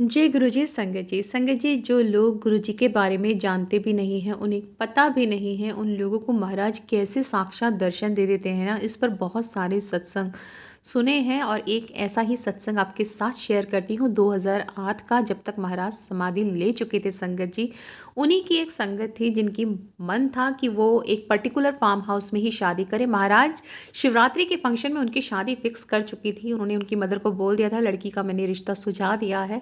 जय गुरुजी। संगत जी, जो लोग गुरुजी के बारे में जानते भी नहीं हैं, उन्हें पता भी नहीं है, उन लोगों को महाराज कैसे साक्षात दर्शन दे देते हैं ना, इस पर बहुत सारे सत्संग सुने हैं। और एक ऐसा ही सत्संग आपके साथ शेयर करती हूँ 2008 का, जब तक महाराज समाधि ले चुके थे संगत जी। उन्हीं की एक संगत थी जिनकी मन था कि वो एक पर्टिकुलर फार्म हाउस में ही शादी करें। महाराज शिवरात्रि के फंक्शन में उनकी शादी फिक्स कर चुकी थी। उन्होंने उनकी मदर को बोल दिया था, लड़की का मैंने रिश्ता सुझा दिया है।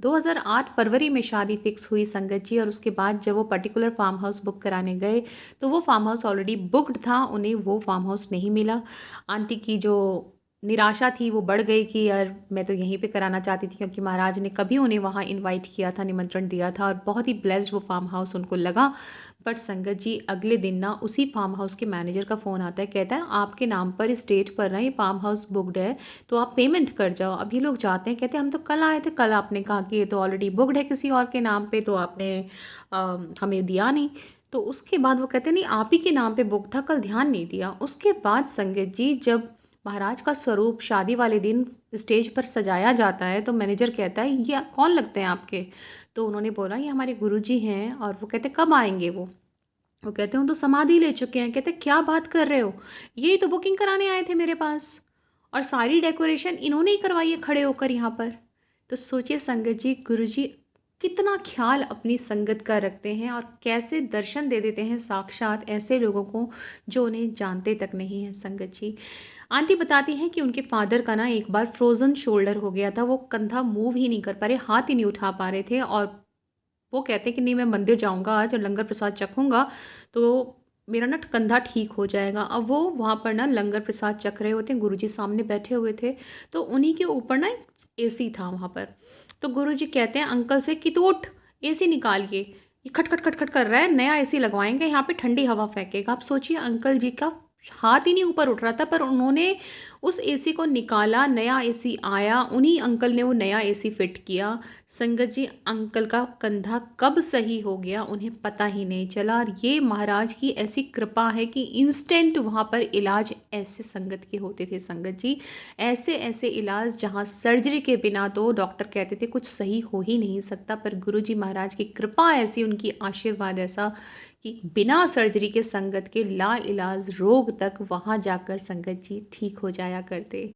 2008 फरवरी में शादी फिक्स हुई संगत जी। और उसके बाद जब वो पर्टिकुलर फार्म हाउस बुक कराने गए तो वो फार्म हाउस ऑलरेडी बुक्ड था, उन्हें वो फार्म हाउस नहीं मिला। आंटी की जो निराशा थी वो बढ़ गई कि यार मैं तो यहीं पे कराना चाहती थी, क्योंकि महाराज ने कभी उन्हें वहाँ इनवाइट किया था, निमंत्रण दिया था, और बहुत ही ब्लेस्ड वो फार्म हाउस उनको लगा। बट संगत जी, अगले दिन ना उसी फार्म हाउस के मैनेजर का फ़ोन आता है, कहता है आपके नाम पर इस डेट पर ना ये फार्म हाउस बुक्ड है, तो आप पेमेंट कर जाओ। अब ये लोग जाते हैं, कहते हैं हम तो कल आए थे, कल आपने कहा कि ये तो ऑलरेडी बुक्ड है किसी और के नाम पे, तो आपने हमें दिया नहीं। तो उसके बाद वो कहते हैं नहीं, आप ही के नाम पे बुक था, कल ध्यान नहीं दिया। उसके बाद संगत जी, जब महाराज का स्वरूप शादी वाले दिन स्टेज पर सजाया जाता है तो मैनेजर कहता है ये कौन लगते हैं आपके। तो उन्होंने बोला ये हमारे गुरुजी हैं। और वो कहते कब आएंगे वो कहते हैं वो तो समाधि ले चुके हैं। कहते क्या बात कर रहे हो, ये तो बुकिंग कराने आए थे मेरे पास, और सारी डेकोरेशन इन्होंने ही करवाई है खड़े होकर यहाँ पर। तो सोचिए संगत जी, गुरुजी कितना ख्याल अपनी संगत का रखते हैं और कैसे दर्शन दे देते हैं साक्षात ऐसे लोगों को जो उन्हें जानते तक नहीं है संगत जी। आंटी बताती हैं कि उनके फादर का ना एक बार फ्रोज़न शोल्डर हो गया था, वो कंधा मूव ही नहीं कर पा रहे, हाथ ही नहीं उठा पा रहे थे। और वो कहते हैं कि नहीं मैं मंदिर जाऊंगा आज और लंगर प्रसाद चखूंगा तो मेरा ना कंधा ठीक हो जाएगा। अब वो वहाँ पर ना लंगर प्रसाद चख रहे होते हैं, गुरुजी सामने बैठे हुए थे। तो उन्हीं के ऊपर ना एक एसी था वहाँ पर। तो गुरुजी कहते हैं अंकल से कि तू उठ, एसी निकालिए, ये खट खट खट खट कर रहा है, नया एसी लगवाएंगे, यहाँ पे ठंडी हवा फेंकेगा। आप सोचिए, अंकल जी का हाथ ही नहीं ऊपर उठ रहा था, पर उन्होंने उस एसी को निकाला, नया एसी आया, उन्हीं अंकल ने वो नया एसी फिट किया। संगत जी, अंकल का कंधा कब सही हो गया उन्हें पता ही नहीं चला। और ये महाराज की ऐसी कृपा है कि इंस्टेंट वहाँ पर इलाज ऐसे संगत के होते थे संगत जी। ऐसे ऐसे इलाज जहाँ सर्जरी के बिना तो डॉक्टर कहते थे कुछ सही हो ही नहीं सकता, पर गुरु जी महाराज की कृपा ऐसी, उनकी आशीर्वाद ऐसा कि बिना सर्जरी के संगत के ला इलाज रोग तक वहाँ जाकर संगत जी ठीक हो जाया करते।